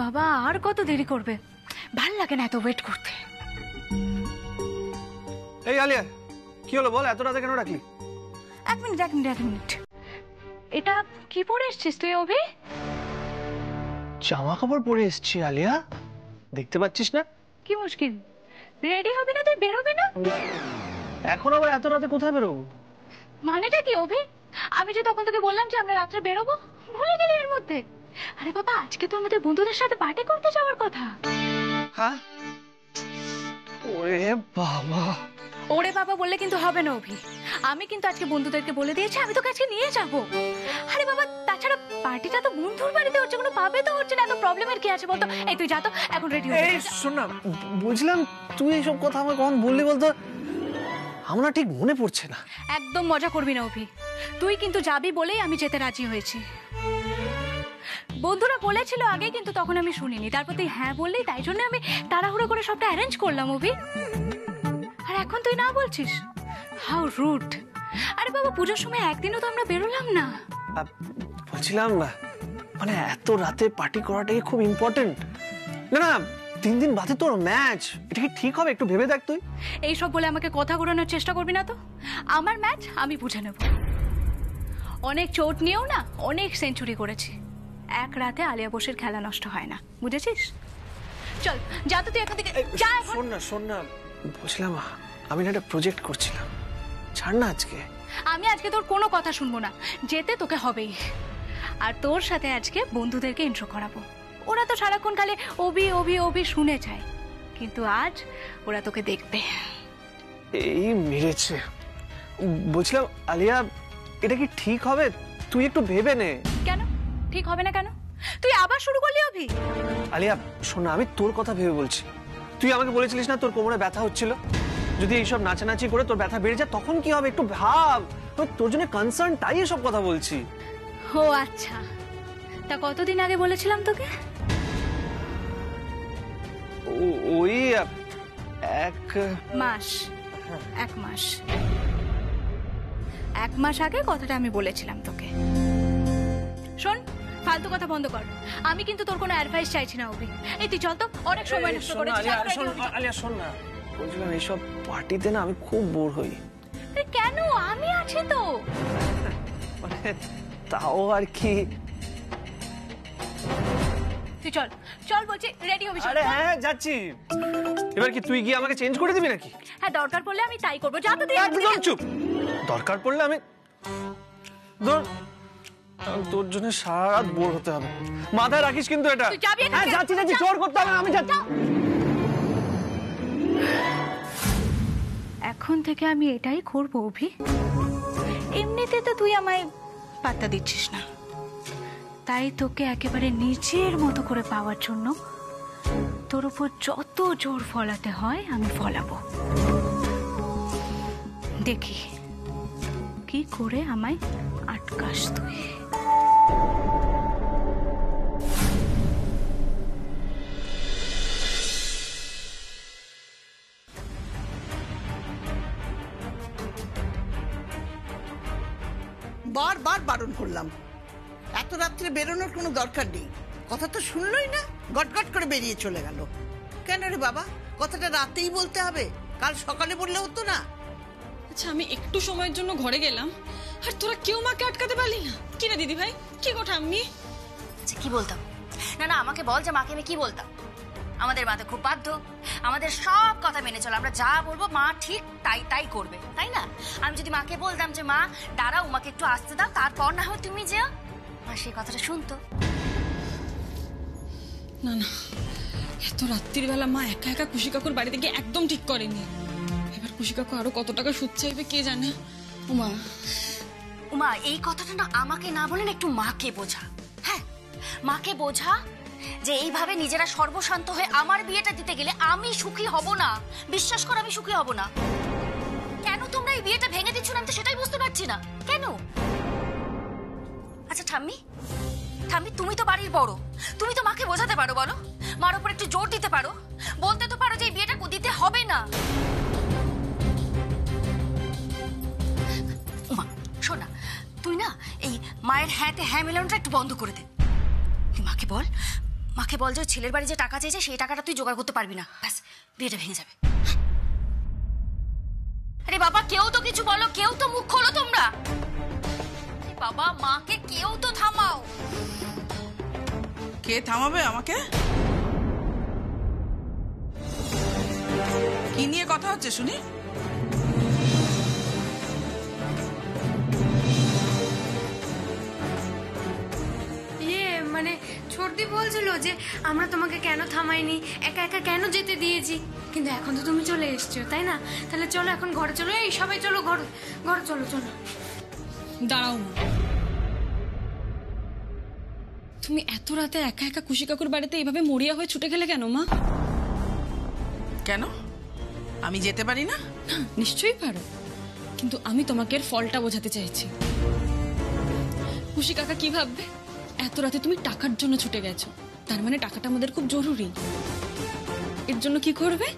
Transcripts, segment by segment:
বাবা আর কত দেরি করবে, ভাল লাগে না এত ওয়েট করতে। এই আলিয়া, কি হলো বল, এত রাতে কেন ডাকলি? এক মিনিট, এটা কি পরে এসছিস তুই অভি? জামা কাপড় পরে এসছি আলিয়া, দেখতে পাচ্ছিস না? কি মুশকিল, রেডি হবে না তুই, বেরোবি না? এখন আবার এত রাতে কোথায় বেরোবো? মানেটা কি অভি? আমি যে তখন তোকে বললাম যে আমরা রাত্রে বেরোবো, ভুলে গেলি এর মধ্যে? আরে বাবা, আজকে তো আমাদের বন্ধুদের সাথে পার্টি করতে যাওয়ার কথা। হ্যাঁ? ওরে বাবা, ওরে বাবা বললে কিন্তু হবে না অভি, আমি কিন্তু আজকে বন্ধুদেরকে বলে দিয়েছি আমি তোকে আজকে নিয়ে যাবো। আরে বাবা, তাছাড়া পার্টিটা তো বন্ধুর বাড়িতে হচ্ছে, কোনো পাবে তো হচ্ছে না, এত প্রবলেমের কি আছে বলতো? এই তুই যা তো, এখন রেডি হয়ে এই শোন না, বুঝলাম তুই এইসব কথা আমাকে কখন বললি বলতো, আমার ঠিক মনে পড়ছে না। একদম মজা করবি না অভি, তুই কিন্তু যাবি বলেই আমি যেতে রাজি হয়েছি। বন্ধুরা বলেছিল আগে, কিন্তু তখন আমি শুনিনি, তারপর তুই হ্যাঁ বললি, তাই জন্য আমি তাড়াহুড়ো করে সবটা অ্যারেঞ্জ করলাম অভি। আর এখন তুই না বলছিস, হাউ রুড। আরে বাবা, পুজোর সময় একদিনও তো আমরা বেরোলাম না। বলছিলাম মানে এত রাতে পার্টি করাটাই খুব ইম্পর্টেন্ট। না না, 3 দিন বাদে তোর ম্যাচ, এটা কি ঠিক হবে? একটু ভেবে দেখ তুই। এইসব বলে আমাকে কথা ঘোরানোর চেষ্টা করবি না তো। আমার ম্যাচ আমি বুঝে নেব। অনেক চোট নিয়েও না অনেক সেঞ্চুরি করেছি, এক রাতে আলিয়া বোসের খেলা নষ্ট হয় না, বুঝেছিস? চল যা তো তুই এখান থেকে যা। শোন না, বলছিলাম আমি না একটা প্রজেক্ট করছিলাম, ছাড় না আজকে। আমি আজকে তোর কোনো কথা শুনবো না, যেতে তোকে হবেই। আর তোর সাথে আজকে বন্ধুদেরকে ইন্ট্রো করাবো। ওরা তো সারাক্ষণ খালি অভি অভি অভি শুনে যায়, কিন্তু আজ ওরা তোকে দেখবে। এই মেরেছে। বলছিলাম আলিয়া, এটা কি ঠিক হবে? তুই একটু ভেবে নে। কেন ঠিক হবে না কেন? তুই আবার শুরু করলি অভি? আলিয়া শোন না, আমি তোর কথা ভেবে বলছি। তুই আমাকে বলেছিলিস না তোর কোমরে ব্যথা হচ্ছিল, যদি এইসব নাচানাচি করে তোর ব্যথা বেড়ে যায় তখন কি হবে, একটু ভাব। তোর জন্য কনসার্ন, তাই এসব কথা বলছি। ও আচ্ছা, তা কতদিন আগে বলেছিলাম তোকে? ওই এক মাস। 1 মাস আগে কথাটা আমি বলেছিলাম তোকে। শোন, ফালতু কথা বন্ধ কর, আমি কিন্তু তোর কোনো অ্যাডভাইস চাইছি না অভি। এই তুই চল তো, অনেক সময় নষ্ট করেছিস। আলিয়া শোন না, বলছিলাম এইসব পার্টিতে না আমি খুব বোর হই। কেন? আমি আছি তো। মানে তাও আর কি। তুই চল চল বলছি, রেডি হবি? আরে হ্যাঁ যাচ্ছি। এবার কি তুই গিয়ে আমাকে চেঞ্জ করে দিবি নাকি? হ্যাঁ, দরকার পড়লে আমি তাই করবো। যা তো তুই। একদম চুপ। দরকার পড়লে আমি তোর জন্য সারা রাত বোর হতে হবে, মাথায় রাখিস কিন্তু এটা। হ্যাঁ যাচ্ছি, জোর করতে হবে, আমি যাচ্ছি। এখন থেকে আমি এটাই করবো অভি। এমনিতে তো তুই আমায় পাত্তা দিচ্ছিস না, তাই তোকে একেবারে নিজের মতো করে পাওয়ার জন্য তোর উপর যত জোর ফলাতে হয় আমি ফলাবো। দেখি কি করে আমায় আটকাস তুই। বারবার বারণ করলাম, এত রাত্রে বেরোনোর কোনো দরকার নেই। কথা তো শুনলই না, গটগট করে বেরিয়ে চলে গেল। কেন রে বাবা, কথাটা রাতেই বলতে হবে? কাল সকালে বললে হতো না? আচ্ছা, আমি একটু সময়ের জন্য ঘরে গেলাম, আর তোরা কেউ মাকে আটকাতে পারলি না? কি রে দিদি ভাই, কি কথা? আমি আচ্ছা কি বলতাম? না আমাকে বল যে মাকে আমি কি বলতাম? আমাদের মা তো খুব বাধ্য, আমাদের সব কথা মেনে চলে, আমরা যা বলবো মা ঠিক তাই করবে, তাই না? আমি যদি মাকে বলতাম যে মা দাঁড়াও, মাকে একটু আসতে দাও, তারপর না হয় তুমি যেও, মা সেই কথাটা শুনতো? না এত রাত্রির বেলা মা একা একা খুশি কাকুর বাড়িতে গিয়ে একদম ঠিক করেনি। এবার খুশি কাকু আরো কত টাকা সুদ চাইবে কে জানে। উমা এই কথাটা না আমাকে না বলেন, একটু মাকে বোঝা। হ্যাঁ, মাকে বোঝা যে এইভাবে নিজেরা সর্বশান্ত হয়ে আমার বিয়েটা দিতে গেলে আমি সুখী হব না। বিশ্বাস কর, আমি সুখী হব না। কেন তোমরা এই বিয়েটা ভেঙে দিচ্ছ না, আমি তো সেটাই বুঝতে পারছি না কেন। আচ্ছা ঠাম্মি, তুমি তো বাড়ির বড়, তুমি তো মাকে বোঝাতে পারো, বলো মার উপর একটু জোর দিতে পারো, বলতে তো পারো যে এই বিয়েটা দিতে হবে না। উমা শোন না, তুই না এই মায়ের হ্যাঁতে হ্যাঁ মেলানোটা একটু বন্ধ করে দে। তুই মাকে বল মাকে বল যে ছেলের বাড়ি যে টাকা চেয়েছে সেই টাকাটা তুই জোগাড় করতে পারবি না, ব্যাস বিয়েটা ভেঙে যাবে। আরে বাবা কেউ তো কিছু বলো, কেউ তো মুখ খোলো তোমরা। বাবা মাকে কেউ তো থামাও। কে থামাবে আমাকে? কি নিয়ে কথা হচ্ছে শুনি? মানে ছোটদি বলছিল যে আমরা তোমাকে কেন থামাইনি, একা একা কেন যেতে দিয়েছি, কিন্তু এখন তো তুমি চলে এসছো, তাই না? তাহলে চলো এখন ঘরে চলো। এই সবাই চলো ঘরে, ঘরে চলো চলো। দাঁড়াও মা, তুমি এত রাতে একা একা খুশি কাকুর বাড়িতে এইভাবে মরিয়া হয়ে ছুটে গেলে কেন মা? কেন আমি যেতে পারি না? নিশ্চয়ই পারো, কিন্তু আমি তোমাকে এর ফলটা বোঝাতে চাইছি। খুশি কাকা কি ভাববে? এত রাতে তুমি টাকার জন্য ছুটে গেছো, তার মানে টাকাটা আমাদের খুব জরুরি। এর জন্য কি করবে?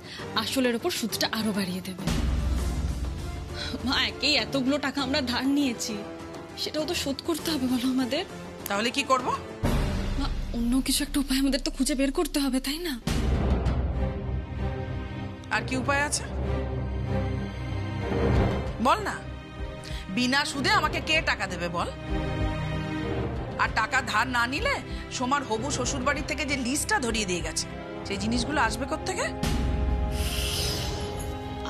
আসলের ওপর সুদটা আরো বাড়িয়ে দেবে। মা একেই এতগুলো টাকা আমরা ধার নিয়েছি, সেটাও তো শোধ করতে হবে বলো আমাদের। তাহলে কি করব? মা অন্য কিছু একটা উপায় আমাদের তো খুঁজে বের করতে হবে, তাই না? আর কি উপায় আছে বল না। বিনা সুদে আমাকে কে টাকা দেবে বল? আর টাকা ধার না নিলে সোমার হবু শ্বশুর বাড়ি থেকে যে লিস্টটা ধরিয়ে দিয়ে গেছে, সেই জিনিসগুলো আসবে কোত্থেকে?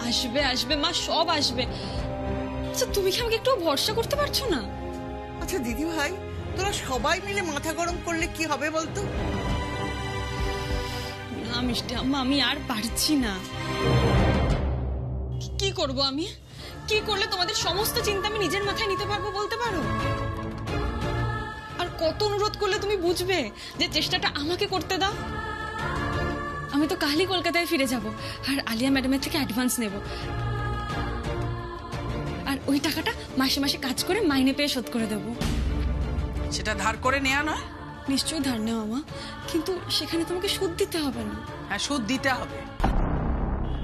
আসবে আসবে মা, সব আসবে। আচ্ছা তুমি কি আমাকে একটু ভরসা করতে পারছো না? আচ্ছা দিদি ভাই, তোরা সবাই মিলে মাথা গরম করলে কি হবে বলতো? না মিষ্টি আম্মা, আমি আর পারছি না। কি করব আমি? কি করলে তোমাদের সমস্ত চিন্তা আমি নিজের মাথায় নিতে পারবো বলতে পারো? আর কত অনুরোধ করলে তুমি বুঝবে যে চেষ্টাটা আমাকে করতে দাও? আমি তো কালই কলকাতায় ফিরে যাব, আর আলিয়া ম্যাডামের থেকে অ্যাডভান্স নেব, আর ওই টাকাটা মাসে মাসে কাজ করে মাইনে পেয়ে শোধ করে দেবো। সেটা ধার করে নেওয়া নয়? নিশ্চয়ই ধার নেওয়া মা, কিন্তু সেখানে তোমাকে সুদ দিতে হবে না। হ্যাঁ, সুদ দিতে হবে,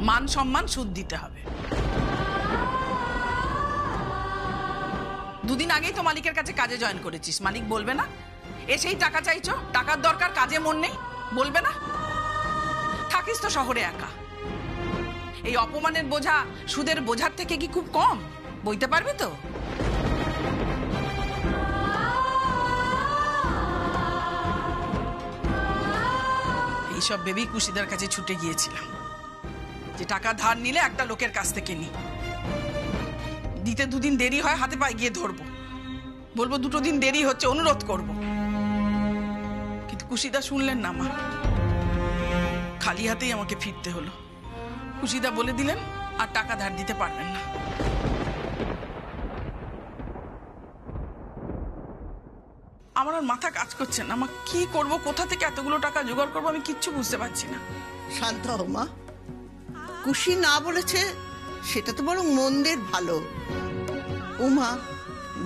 মান সম্মান সুদ দিতে হবে। দুদিন আগেই তো মালিকের কাছে কাজে জয়েন করেছিস, মালিক বলবে না এসেই টাকা চাইছো, টাকার দরকার, কাজে মন নেই, বলবে না? থাকিস তো শহরে একা, এই অপমানের বোঝা সুদের বোঝার থেকে কি খুব কম? বইতে পারবি তো? এইসব ভেবেই কুশিদার কাছে ছুটে গিয়েছিলাম যে টাকা ধার নিলে একটা লোকের কাছ থেকে নি, দিতে দুদিন দেরি হয় হাতে পায়ে গিয়ে ধরবো, বলবো দুটো দিন দেরি হচ্ছে, অনুরোধ করব। কিন্তু কুশিদা শুনলেন না মা, খালি হাতেই আমাকে ফিরতে হলো। কুশিদা বলে দিলেন আর টাকা ধার দিতে পারবেন না। আমার আর মাথা কাজ করছে না, আমার কি করব, কোথা থেকে এতগুলো টাকা জোগাড় করবো আমি কিচ্ছু বুঝতে পারছি না। শান্ত হও মা, খুশি না বলেছে সেটা তো বরং মন্দের ভালো। উমা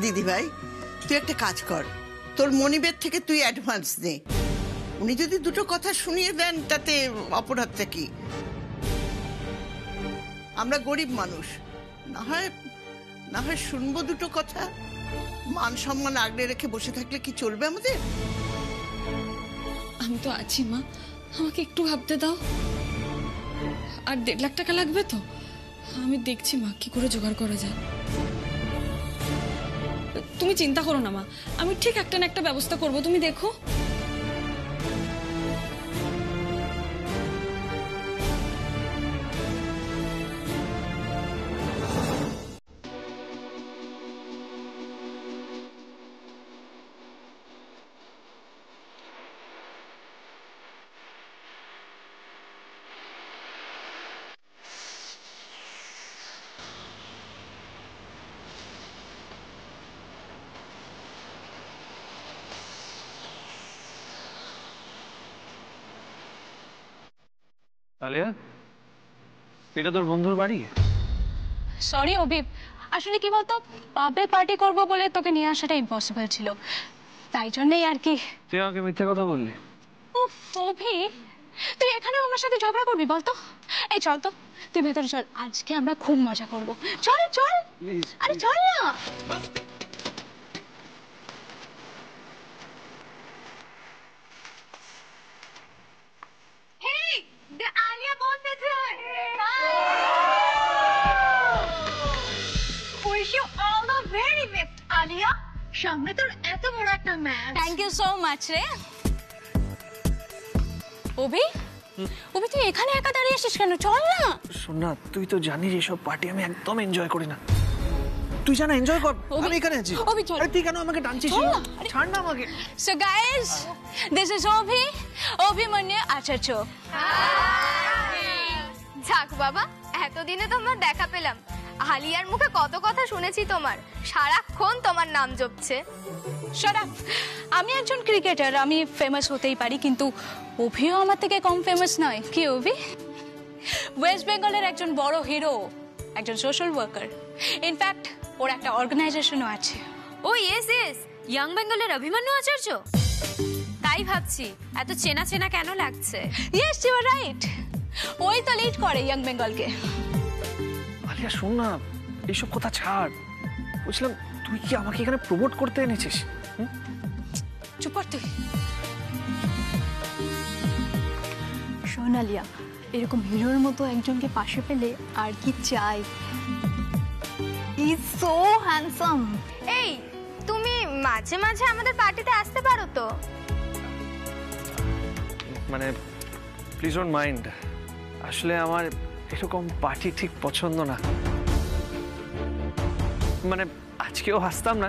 দিদি ভাই, তুই একটা কাজ কর, তোর মনিবের থেকে তুই অ্যাডভান্স নে। উনি যদি দুটো কথা শুনিয়ে দেন তাতে অপরাধটা কি? আমরা গরিব মানুষ, না হয় শুনবো দুটো কথা। মান সম্মান আগলে রেখে বসে থাকলে কি চলবে আমাদের? আমি তো আছি মা, আমাকে একটু ভাবতে দাও। আর 1.5 লাখ টাকা লাগবে তো, আমি দেখছি মা কি করে জোগাড় করা যায়। তুমি চিন্তা করো না মা, আমি ঠিক একটা না একটা ব্যবস্থা করব, তুমি দেখো। আলিয়া, এটা তোর বন্ধুর বাড়ি? সরি অভিপ, আসলে কি বলতো, পাবে পার্টি করব বলে তোকে নিয়ে আসাটা ইম্পসিবল ছিল, তাই জন্যই আর কি। তুই আমাকে মিথ্যে কথা বললি। উফ অভিপ, তুই এখানে আমার সাথে ঝগড়া করবি বলতো? এই চল তো, তুই ভেতরে চল, আজকে আমরা খুব মজা করব। চল চল, আরে চল না। সামনে তোর এত বড় একটা match. Thank you so much রে। অভি, অভি তুই এখানে একা দাঁড়িয়ে আছিস কেন? চল না। শোন না, তুই তো জানিস এসব পার্টি আমি একদম এনজয় করি না। তুই জানা এনজয় কর, আমি এখানে আছি। অভি চল। আরে তুই কেন আমাকে টানছিস? ছাড় না আমাকে। So guys, this is Obi. Obi মানে আচার্য। যাক বাবা, এতদিনে তোমার দেখা পেলাম। আলিয়ার মুখে কত কথা শুনেছি তোমার, সারাক্ষণ তোমার নাম জপছে। Shut up. আমি একজন ক্রিকেটার, আমি ফেমাস হতেই পারি, কিন্তু অভিও আমার থেকে কম ফেমাস নয়। কি অভি? ওয়েস্ট বেঙ্গলের একজন বড় হিরো, একজন সোশ্যাল ওয়ার্কার। ইনফ্যাক্ট ওর একটা অর্গানাইজেশনও আছে। ও ইয়েস ইয়েস, ইয়াং বেঙ্গলের অভিমন্যু আচার্য। তাই ভাবছি এত চেনা চেনা কেন লাগছে। ইয়েস ইউ আর রাইট, ওই তো লিড করে ইয়াং বেঙ্গলকে। আলিয়া শোন না, এইসব কথা ছাড়। বুঝলাম তুই কি আমাকে এখানে প্রমোট করতে এনেছিস? চুপ কর তুই। সোনালিয়া, এরকম হিরোর মতো একজনকে পাশে পেলে আর কি চাই। Is so handsome. এই তুমি মাঝে মাঝে আমাদের পার্টিতে আসতে পারো তো? মানে প্লিজ ডোন্ট মাইন্ড, আসলে আমার এরকম পার্টি ঠিক পছন্দ না। মানে আজকেও হাসতাম না,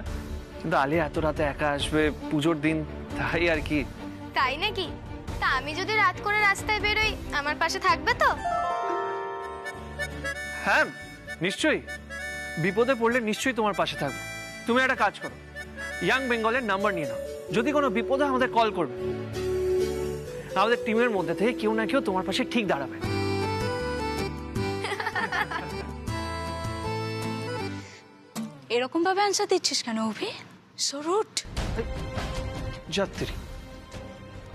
কিন্তু আলিয়া এত রাতে একা আসবে, পুজোর দিন, তাই আর কি। তাই নাকি? তা আমি যদি রাত করে রাস্তায় বেরোই, আমার পাশে থাকবে তো? হ্যাঁ নিশ্চয়ই, বিপদে পড়লে নিশ্চয়ই তোমার পাশে থাকবো। তুমি একটা কাজ করো, ইয়াং বেঙ্গলের নাম্বার নিয়ে নাও, যদি কোনো বিপদে আমাদের কল করবে। আমাদের টিমের মধ্যে থেকে কেউ না কেউ তোমার পাশে ঠিক দাঁড়াবে। এরকম ভাবে আনসার দিচ্ছিস কেন অভি? So rude. যাত্রী,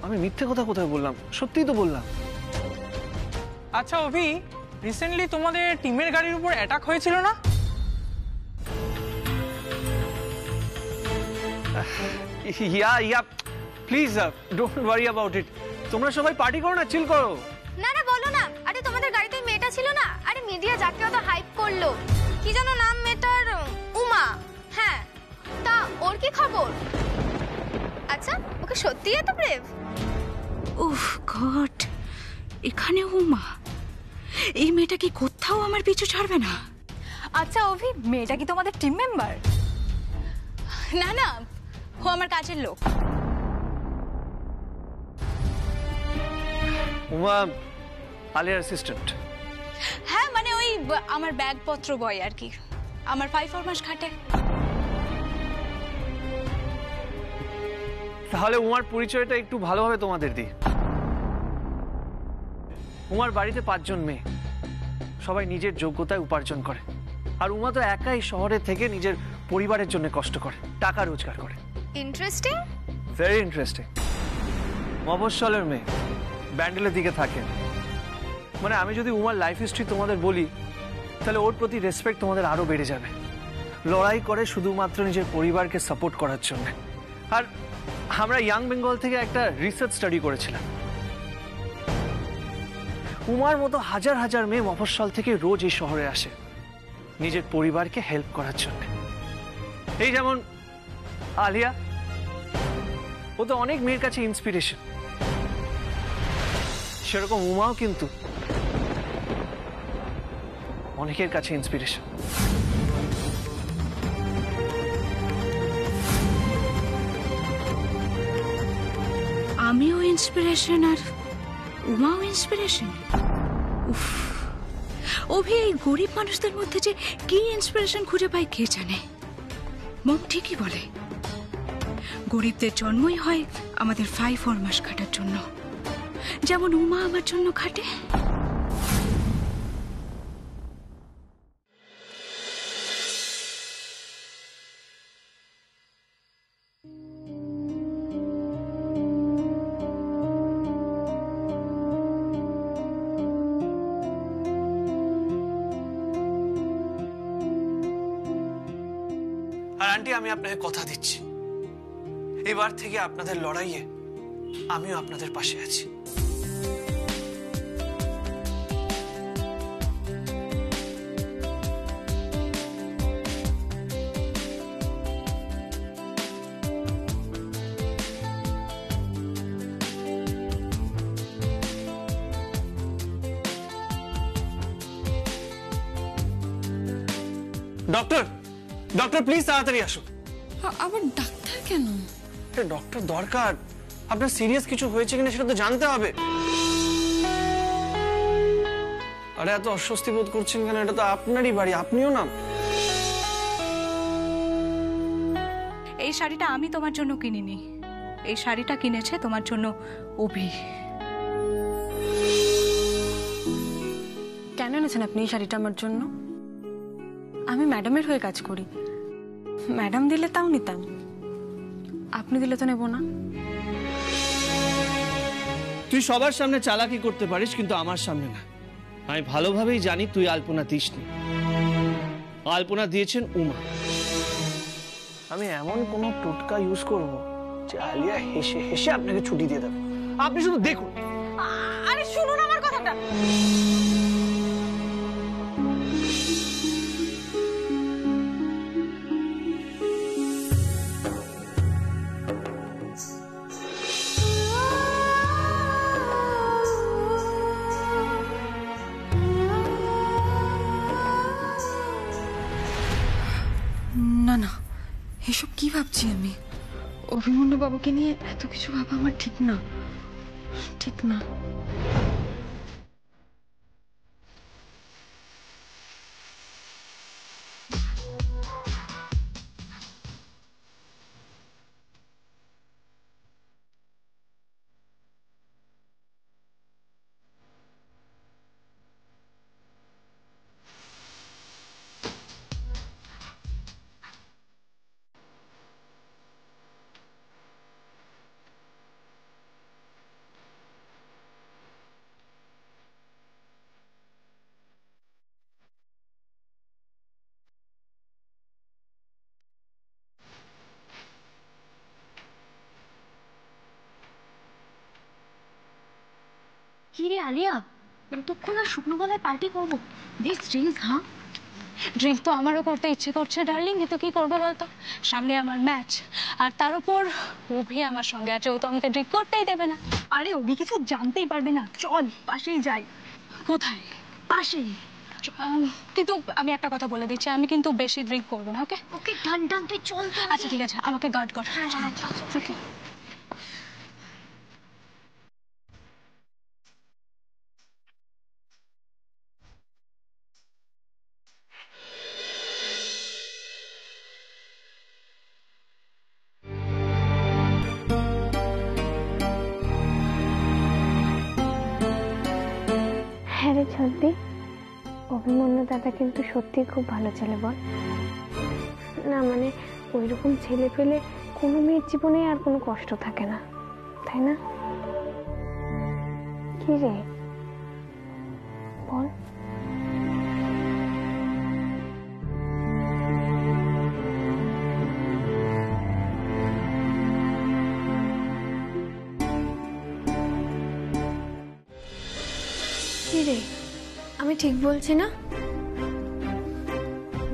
আমি মিথ্যে কথা কোথায় বললাম? সত্যিই তো বললাম। আচ্ছা অভি, রিসেন্টলি তোমাদের টিমের গাড়ির উপর অ্যাটাক হয়েছিল না? ইয়া please don't worry about it. তোমরা সবাই পার্টি করো না, চিল করো। না না বলো না। আরে তোমাদের গাড়িতে ওই মেয়েটা ছিল না? আরে মিডিয়া যাকে অত হাইপ করলো, কি যেন নাম মেয়েটার? উমা। হ্যাঁ, তা ওর কি খবর? আচ্ছা, ওকে সত্যি এত ব্রেভ? উফ গড, এখানে উমা। এই মেয়েটা কি কোথাও আমার পিছু ছাড়বে না? আচ্ছা অভি, মেয়েটা কি তোমাদের টিম মেম্বার? না না, ও আমার কাজের লোক। উমা আলিয়ার অ্যাসিস্ট্যান্ট। হ্যাঁ মানে ওই আমার ব্যাগপত্র বয় আর কি, আমার 5-4 মাস খাটে। তাহলে উমার পরিচয়টা একটু ভালোভাবে তোমাদের দিই। উমার বাড়িতে 5 জন মেয়ে, সবাই নিজের যোগ্যতায় উপার্জন করে। আর উমা তো একাই শহরে থেকে নিজের পরিবারের জন্য কষ্ট করে, টাকা রোজগার করে। ইন্টারেস্টিং। Very interesting. মফস্বলের মেয়ে, ব্যান্ডেলের দিকে থাকে। মানে আমি যদি উমার লাইফ হিস্ট্রি তোমাদের বলি, তাহলে ওর প্রতি রেসপেক্ট তোমাদের আরো বেড়ে যাবে। লড়াই করে শুধুমাত্র নিজের পরিবারকে সাপোর্ট করার জন্য। আর আমরা ইয়াং বেঙ্গল থেকে একটা রিসার্চ স্টাডি করেছিলাম, উমার মতো হাজার হাজার মেয়ে মফস্বল থেকে রোজ এই শহরে আসে নিজের পরিবারকে হেল্প করার জন্য। এই যেমন আলিয়া, ও তো অনেক মেয়ের কাছে ইন্সপিরেশন। সেরকম উমাও কিন্তু অনেকের কাছে ইন্সপিরেশন। আমিও ইন্সপিরেশন আর উমাও ইন্সপিরেশন। উফ, অভি এই গরিব মানুষদের মধ্যে যে কি ইন্সপিরেশন খুঁজে পায় কে জানে। মম ঠিকই বলে, গরিবদের জন্মই হয় আমাদের 5-4 মাস খাটার জন্য, যেমন উমা আমার জন্য খাটে। আর আন্টি, আমি আপনাকে কথা দিচ্ছি, এবার থেকে আপনাদের লড়াইয়ে আমিও আপনাদের পাশে আছি। ডক্টর, ডক্টর প্লিজ তাড়াতাড়ি আসুন। আবার ডাক্তার কেন? ডক্টর দরকার, আপনার সিরিয়াস কিছু হয়েছে কিনা সেটা তো জানতে হবে। আরে এত অস্বস্তি বোধ করছেন কেন? এটা তো আপনারই বাড়ি, আপনিও না। এই শাড়িটা আমি তোমার জন্য কিনিনি, এই শাড়িটা কিনেছে তোমার জন্য অভি। কেন এনেছেন আপনি এই শাড়িটা আমার জন্য? আমি ম্যাডামের হয়ে কাজ করি, ম্যাডাম দিলে তাও নিতাম, আপনি দিলে তো নেব না। তুই সবার সামনে চালাকি করতে পারিস, কিন্তু আমার সামনে না। আমি ভালোভাবেই জানি তুই আলপনা দিসনি, আলপনা দিয়েছেন উমা। আমি এমন কোন টোটকা ইউজ করব যে আলিয়া হেসে হেসে আপনাকে ছুটি দিয়ে দেবে। আপনি শুধু দেখুন। আরে শুনুন আমার কথাটা। না না, এসব কি ভাবছি আমি? অভিমন্যু বাবুকে নিয়ে এত কিছু ভাবা আমার ঠিক না, ঠিক না। কি রে আলিয়া, এতক্ষণ আর শুকনো গলায় পার্টি করবো? This drinks. হ্যাঁ, ড্রিঙ্ক তো আমারও করতে ইচ্ছে করছে ডার্লিং, কিন্তু কি করবো বলতো, সামনে আমার ম্যাচ, আর তার উপর অভি আমার সঙ্গে আছে, ও তো আমাকে ড্রিঙ্ক করতেই দেবে না। আরে অভি কিছু জানতেই পারবে না, চল পাশেই যাই। কোথায়? পাশেই। কিন্তু আমি একটা কথা বলে দিচ্ছি, আমি কিন্তু বেশি ড্রিঙ্ক করবো না। ওকে ওকে, ডান ডান, তুই চল। আচ্ছা ঠিক আছে, আমাকে গার্ড কর। হ্যাঁ চল। ওকে। হ্যাঁ রে ছদ্দি, অভিমন্যু দাদা কিন্তু সত্যি খুব ভালো ছেলে। বল না, মানে ওইরকম ছেলে পেলে কোনো মেয়ের জীবনে আর কোনো কষ্ট থাকে না, তাই না? কি রে বল। কি রে, আমি ঠিক বলছি না?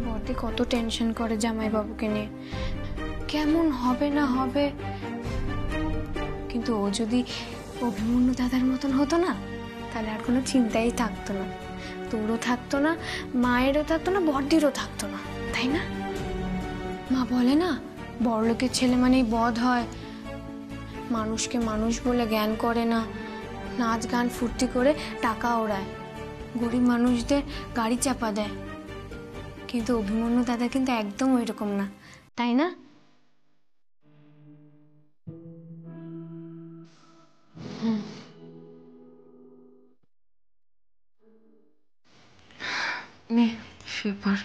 বড়দি কত টেনশন করে জামাইবাবুকে নিয়ে, কেমন হবে না হবে। কিন্তু ও যদি অভিমন্যু দাদার মতন হতো না, তাহলে আর কোনো চিন্তাই থাকতো না, তোরও থাকতো না, মায়েরও থাকতো না, বড়দিরও থাকতো না, তাই না? মা বলে না, বড়লোকের ছেলে মানেই বধ হয়, মানুষকে মানুষ বলে জ্ঞান করে না, নাচ গান ফুর্তি করে টাকা ওড়ায়, গরিব মানুষদের গাড়ি চাপা দেয়। কিন্তু অভিমন্যু দাদা কিন্তু একদম ওই রকম না, তাই না? নে, সেবার